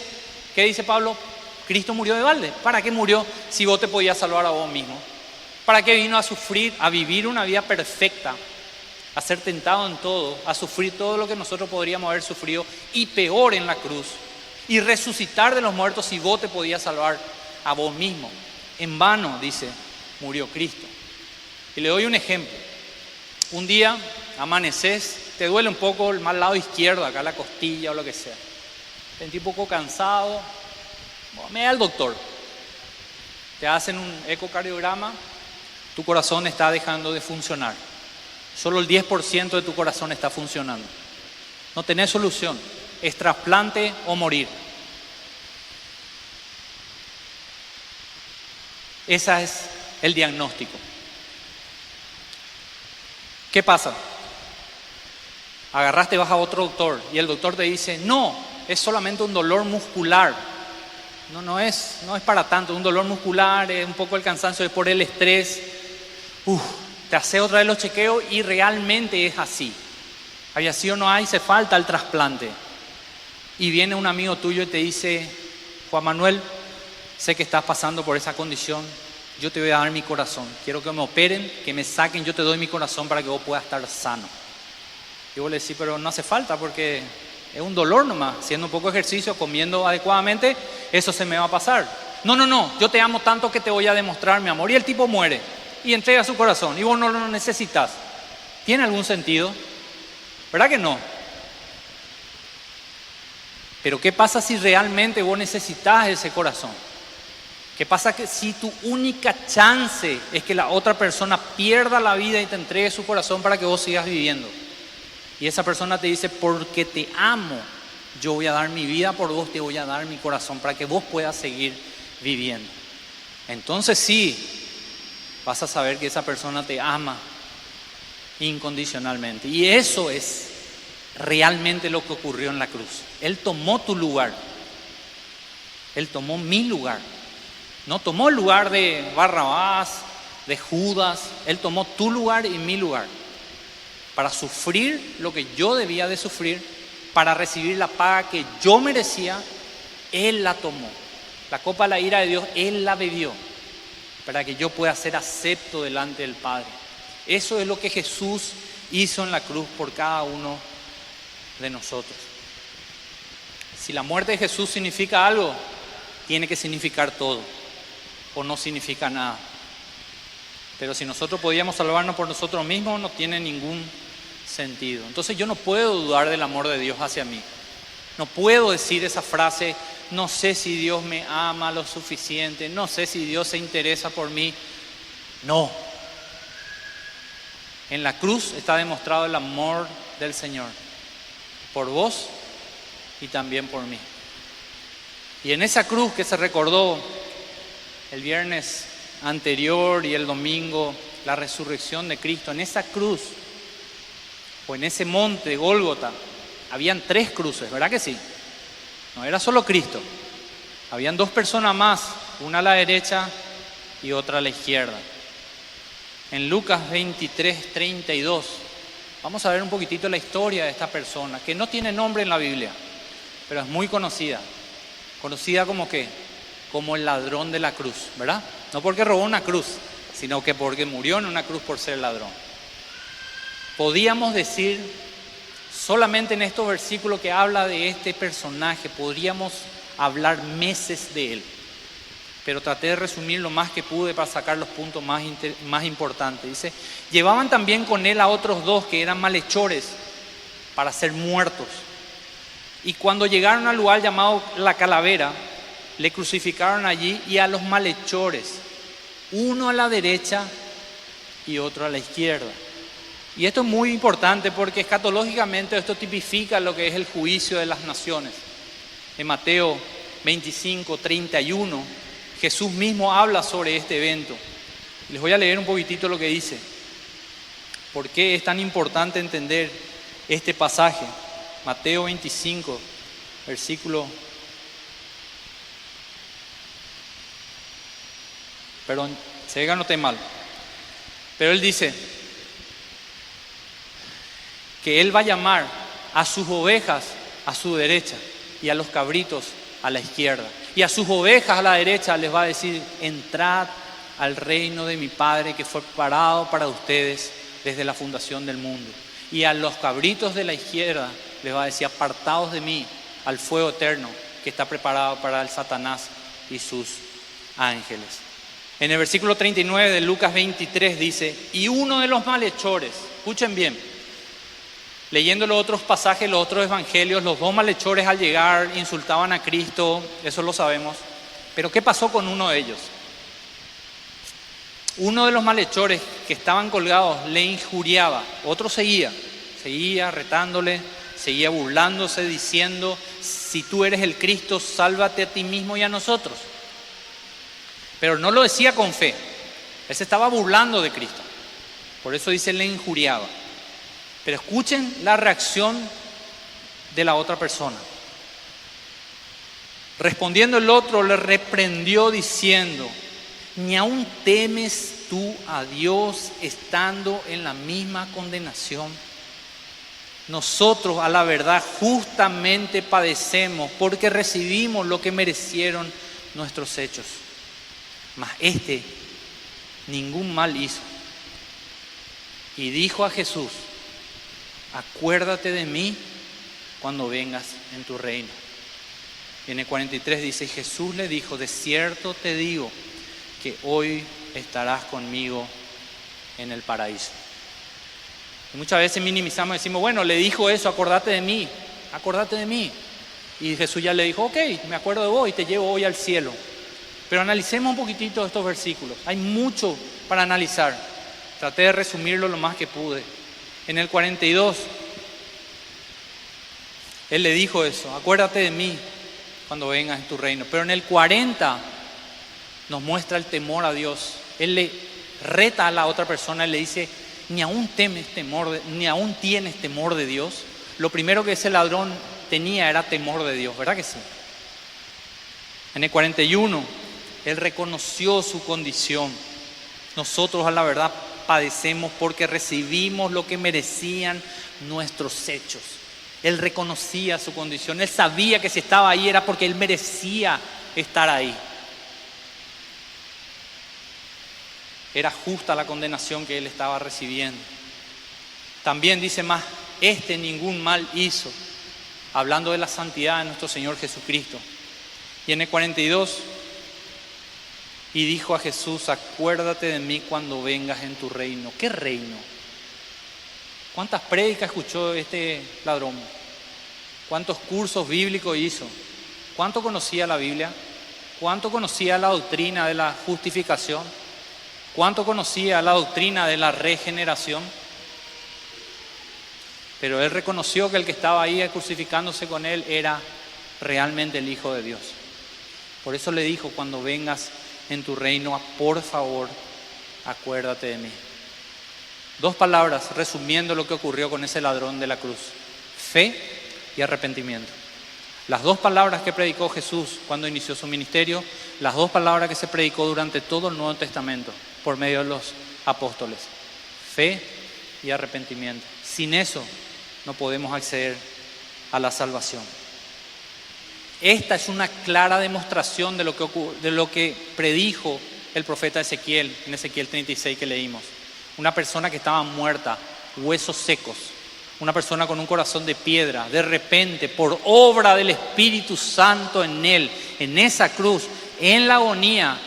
¿qué dice Pablo? Cristo murió de balde. ¿Para qué murió si vos te podías salvar a vos mismo? ¿Para qué vino a sufrir, a vivir una vida perfecta, a ser tentado en todo, a sufrir todo lo que nosotros podríamos haber sufrido y peor en la cruz? Y resucitar de los muertos si vos te podías salvar a vos mismo. En vano, dice, murió Cristo. Y le doy un ejemplo. Un día amaneces, te duele un poco el mal lado izquierdo, acá la costilla o lo que sea. Te sentís un poco cansado. Ve al doctor. Te hacen un ecocardiograma. Tu corazón está dejando de funcionar. Solo el 10% de tu corazón está funcionando. No tenés solución. Es trasplante o morir. Ese es el diagnóstico. ¿Qué pasa? Agarraste, vas a otro doctor y el doctor te dice, no, es solamente un dolor muscular. No es para tanto, un dolor muscular, es un poco el cansancio, es por el estrés. Te hace otra vez los chequeos y realmente es así. Había sido no hay, hace falta el trasplante. Y viene un amigo tuyo y te dice, Juan Manuel, sé que estás pasando por esa condición, yo te voy a dar mi corazón. Quiero que me operen, que me saquen, yo te doy mi corazón para que vos puedas estar sano. Y vos le decís, pero no hace falta porque es un dolor nomás. Haciendo un poco de ejercicio, comiendo adecuadamente, eso se me va a pasar. No, yo te amo tanto que te voy a demostrar mi amor. Y el tipo muere y entrega su corazón y vos no lo necesitas. ¿Tiene algún sentido? ¿Verdad que no? Pero ¿qué pasa si realmente vos necesitas ese corazón? ¿Qué pasa si tu única chance es que la otra persona pierda la vida y te entregue su corazón para que vos sigas viviendo? Y esa persona te dice, porque te amo, yo voy a dar mi vida por vos, te voy a dar mi corazón para que vos puedas seguir viviendo. Entonces sí, vas a saber que esa persona te ama incondicionalmente. Y eso es realmente lo que ocurrió en la cruz. Él tomó tu lugar. Él tomó mi lugar. No tomó el lugar de Barrabás, de Judas. Él tomó tu lugar y mi lugar. Para sufrir lo que yo debía de sufrir, para recibir la paga que yo merecía, Él la tomó. La copa de la ira de Dios, Él la bebió, para que yo pueda ser acepto delante del Padre. Eso es lo que Jesús hizo en la cruz por cada uno de nosotros. Si la muerte de Jesús significa algo, tiene que significar todo, o no significa nada. Pero si nosotros podíamos salvarnos por nosotros mismos, no tiene ningún sentido. Entonces yo no puedo dudar del amor de Dios hacia mí. No puedo decir esa frase, no sé si Dios me ama lo suficiente, no sé si Dios se interesa por mí. No. En la cruz está demostrado el amor del Señor por vos y también por mí. Y en esa cruz que se recordó el viernes anterior y el domingo, la resurrección de Cristo, en esa cruz o en ese monte de Gólgota, habían 3 cruces, ¿verdad que sí? No era solo Cristo, habían 2 personas más, una a la derecha y otra a la izquierda. En Lucas 23:32, vamos a ver un poquitito la historia de esta persona, que no tiene nombre en la Biblia, pero es muy conocida. Conocida como ¿qué? Como el ladrón de la cruz, ¿verdad? No porque robó una cruz, sino que porque murió en una cruz por ser ladrón. Podríamos decir, solamente en estos versículos que habla de este personaje, podríamos hablar meses de él. Pero traté de resumir lo más que pude para sacar los puntos más importantes. Dice, llevaban también con él a otros 2 que eran malhechores para ser muertos. Y cuando llegaron al lugar llamado La Calavera, le crucificaron allí y a los malhechores, uno a la derecha y otro a la izquierda. Y esto es muy importante porque escatológicamente esto tipifica lo que es el juicio de las naciones. En Mateo 25:31 Jesús mismo habla sobre este evento. Les voy a leer un poquitito lo que dice. ¿Por qué es tan importante entender este pasaje? Mateo 25, versículo... Perdón, se ve que anoté mal. Pero él dice que él va a llamar a sus ovejas a su derecha y a los cabritos a la izquierda. Y a sus ovejas a la derecha les va a decir: entrad al reino de mi Padre que fue preparado para ustedes desde la fundación del mundo. Y a los cabritos de la izquierda les va a decir: apartaos de mí al fuego eterno que está preparado para el Satanás y sus ángeles. En el versículo 39 de Lucas 23 dice: y uno de los malhechores, escuchen bien, leyendo los otros pasajes, los otros evangelios, los dos malhechores al llegar insultaban a Cristo, eso lo sabemos. Pero ¿qué pasó con uno de ellos? Uno de los malhechores que estaban colgados le injuriaba, otro seguía retándole, seguía burlándose, diciendo: si tú eres el Cristo, sálvate a ti mismo y a nosotros. Pero no lo decía con fe, él se estaba burlando de Cristo, por eso dice le injuriaba. Pero escuchen la reacción de la otra persona. Respondiendo el otro, le reprendió diciendo: ¿ni aún temes tú a Dios estando en la misma condenación? Nosotros, a la verdad, justamente padecemos porque recibimos lo que merecieron nuestros hechos. Mas este ningún mal hizo. Y dijo a Jesús: acuérdate de mí cuando vengas en tu reino. Y en el 43 dice: Jesús le dijo: de cierto te digo que hoy estarás conmigo en el paraíso. Y muchas veces minimizamos y decimos: bueno, le dijo eso, acordate de mí. Y Jesús ya le dijo: ok, me acuerdo de vos y te llevo hoy al cielo. Pero analicemos un poquitito estos versículos. Hay mucho para analizar. Traté de resumirlo lo más que pude. En el 42, Él le dijo eso: acuérdate de mí cuando vengas en tu reino. Pero en el 40 nos muestra el temor a Dios. Él le reta a la otra persona y le dice: ni aún tienes temor de Dios. Lo primero que ese ladrón tenía era temor de Dios, ¿verdad que sí? En el 41, Él reconoció su condición. Nosotros, a la verdad, padecemos porque recibimos lo que merecían nuestros hechos. Él reconocía su condición. Él sabía que si estaba ahí era porque Él merecía estar ahí. Era justa la condenación que Él estaba recibiendo. También dice más: ningún mal hizo, hablando de la santidad de nuestro Señor Jesucristo. Y en el 42, y dijo a Jesús: acuérdate de mí cuando vengas en tu reino. ¿Qué reino? ¿Cuántas prédicas escuchó este ladrón? ¿Cuántos cursos bíblicos hizo? ¿Cuánto conocía la Biblia? ¿Cuánto conocía la doctrina de la justificación? ¿Cuánto conocía la doctrina de la regeneración? Pero él reconoció que el que estaba ahí crucificándose con él era realmente el Hijo de Dios. Por eso le dijo: cuando vengas en tu reino, por favor, acuérdate de mí. 2 palabras resumiendo lo que ocurrió con ese ladrón de la cruz: fe y arrepentimiento. Las 2 palabras que predicó Jesús cuando inició su ministerio, las 2 palabras que se predicó durante todo el Nuevo Testamento por medio de los apóstoles: fe y arrepentimiento. Sin eso no podemos acceder a la salvación. Esta es una clara demostración de lo que predijo el profeta Ezequiel, en Ezequiel 36 que leímos. Una persona que estaba muerta, huesos secos, una persona con un corazón de piedra, de repente, por obra del Espíritu Santo en él, en esa cruz, en la agonía,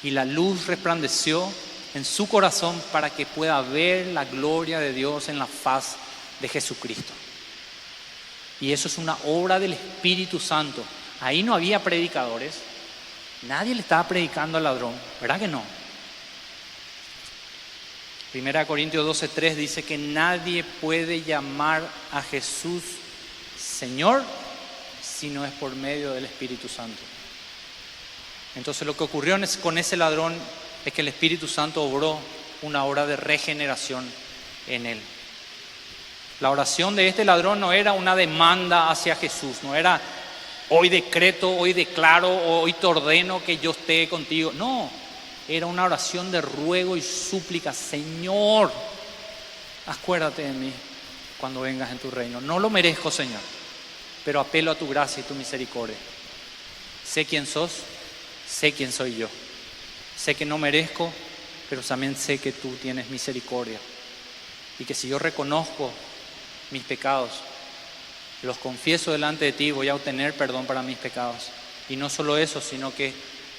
y la luz resplandeció en su corazón para que pueda ver la gloria de Dios en la faz de Jesucristo. Y eso es una obra del Espíritu Santo. Ahí no había predicadores, nadie le estaba predicando al ladrón, ¿verdad que no? 1 Corintios 12:3 dice que nadie puede llamar a Jesús Señor si no es por medio del Espíritu Santo. Entonces lo que ocurrió con ese ladrón es que el Espíritu Santo obró una obra de regeneración en él. La oración de este ladrón no era una demanda hacia Jesús, no era hoy decreto, hoy declaro, hoy te ordeno que yo esté contigo. No, era una oración de ruego y súplica. Señor, acuérdate de mí cuando vengas en tu reino. No lo merezco, Señor, pero apelo a tu gracia y tu misericordia. Sé quién sos, sé quién soy yo. Sé que no merezco, pero también sé que tú tienes misericordia. Y que si yo reconozco mis pecados, los confieso delante de ti, voy a obtener perdón para mis pecados. Y no solo eso, sino que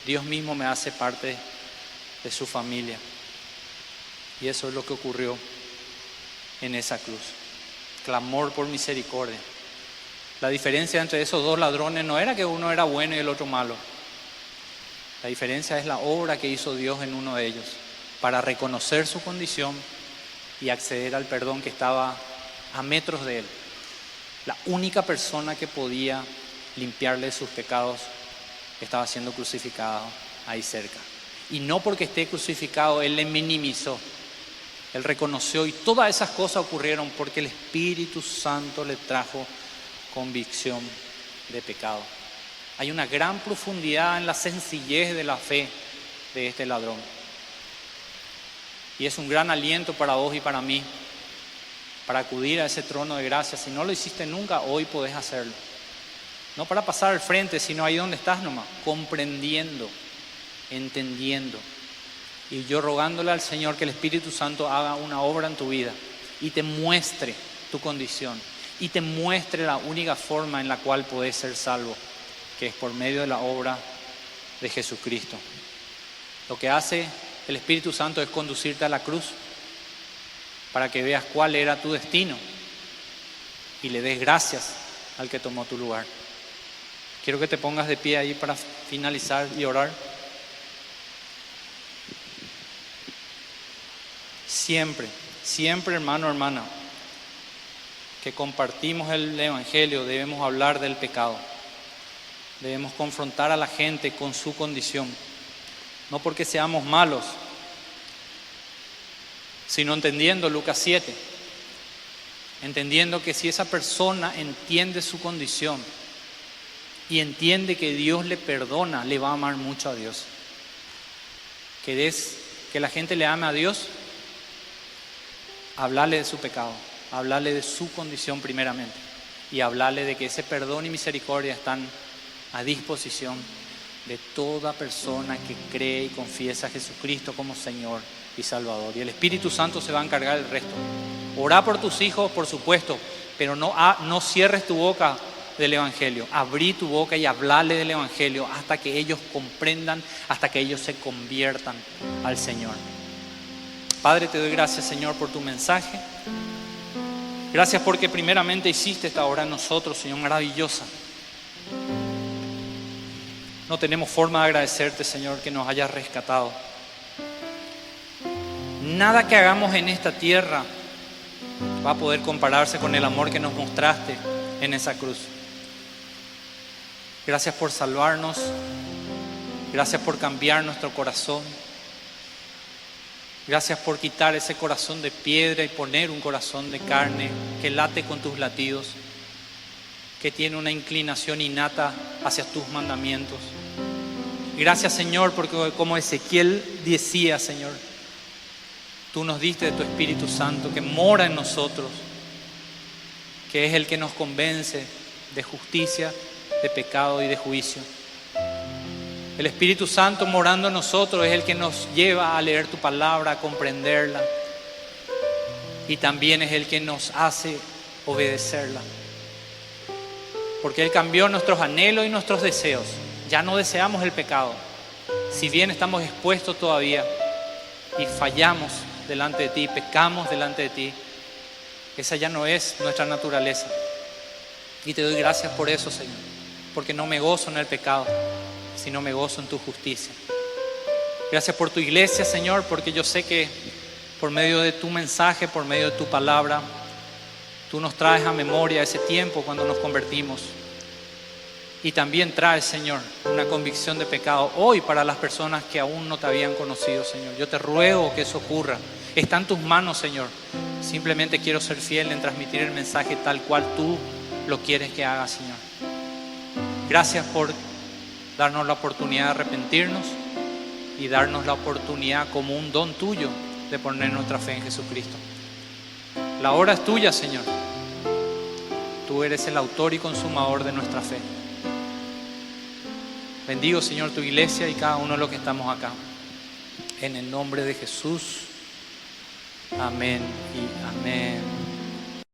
Dios mismo me hace parte de su familia. Y eso es lo que ocurrió en esa cruz. Clamor por misericordia. La diferencia entre esos dos ladrones no era que uno era bueno y el otro malo. La diferencia es la obra que hizo Dios en uno de ellos para reconocer su condición y acceder al perdón que estaba a metros de él. La única persona que podía limpiarle sus pecados estaba siendo crucificado ahí cerca. Y no porque esté crucificado, él le minimizó. Él reconoció, y todas esas cosas ocurrieron porque el Espíritu Santo le trajo convicción de pecado. Hay una gran profundidad en la sencillez de la fe de este ladrón. Y es un gran aliento para vos y para mí, para acudir a ese trono de gracia. Si no lo hiciste nunca, hoy podés hacerlo. No para pasar al frente, sino ahí donde estás nomás, comprendiendo, entendiendo. Y yo rogándole al Señor que el Espíritu Santo haga una obra en tu vida y te muestre tu condición y te muestre la única forma en la cual podés ser salvo, que es por medio de la obra de Jesucristo. Lo que hace el Espíritu Santo es conducirte a la cruz para que veas cuál era tu destino y le des gracias al que tomó tu lugar. Quiero que te pongas de pie ahí para finalizar y orar. Siempre, siempre, hermano, hermana, que compartimos el Evangelio, debemos hablar del pecado. Debemos confrontar a la gente con su condición. No porque seamos malos, sino entendiendo Lucas 7. Entendiendo que si esa persona entiende su condición y entiende que Dios le perdona, le va a amar mucho a Dios. ¿Querés que la gente le ame a Dios? Hablarle de su pecado, hablarle de su condición primeramente y hablarle de que ese perdón y misericordia están a disposición de toda persona que cree y confiesa a Jesucristo como Señor y Salvador. Y el Espíritu Santo se va a encargar del resto. Orá por tus hijos, por supuesto, pero no cierres tu boca del Evangelio. Abrí tu boca y hablarle del Evangelio hasta que ellos comprendan, hasta que ellos se conviertan al Señor. Padre, te doy gracias, Señor, por tu mensaje. Gracias porque primeramente hiciste esta obra en nosotros, Señor, maravillosa. No tenemos forma de agradecerte, Señor, que nos hayas rescatado. Nada que hagamos en esta tierra va a poder compararse con el amor que nos mostraste en esa cruz. Gracias por salvarnos. Gracias por cambiar nuestro corazón. Gracias por quitar ese corazón de piedra y poner un corazón de carne que late con tus latidos, que tiene una inclinación innata hacia tus mandamientos. Gracias, Señor, porque como Ezequiel decía, Señor, tú nos diste de tu Espíritu Santo que mora en nosotros, que es el que nos convence de justicia, de pecado y de juicio. El Espíritu Santo morando en nosotros es el que nos lleva a leer tu palabra, a comprenderla, y también es el que nos hace obedecerla. Porque Él cambió nuestros anhelos y nuestros deseos. Ya no deseamos el pecado. Si bien estamos expuestos todavía y fallamos delante de ti, pecamos delante de ti, esa ya no es nuestra naturaleza. Y te doy gracias por eso, Señor. Porque no me gozo en el pecado, sino me gozo en tu justicia. Gracias por tu iglesia, Señor, porque yo sé que por medio de tu mensaje, por medio de tu palabra, tú nos traes a memoria ese tiempo cuando nos convertimos. Y también trae, Señor, una convicción de pecado hoy para las personas que aún no te habían conocido, Señor. Yo te ruego que eso ocurra. Está en tus manos, Señor. Simplemente quiero ser fiel en transmitir el mensaje tal cual tú lo quieres que haga, Señor. Gracias por darnos la oportunidad de arrepentirnos y darnos la oportunidad como un don tuyo de poner nuestra fe en Jesucristo. La hora es tuya, Señor. Tú eres el autor y consumador de nuestra fe. Bendigo, Señor, tu iglesia y cada uno de los que estamos acá. En el nombre de Jesús. Amén y amén.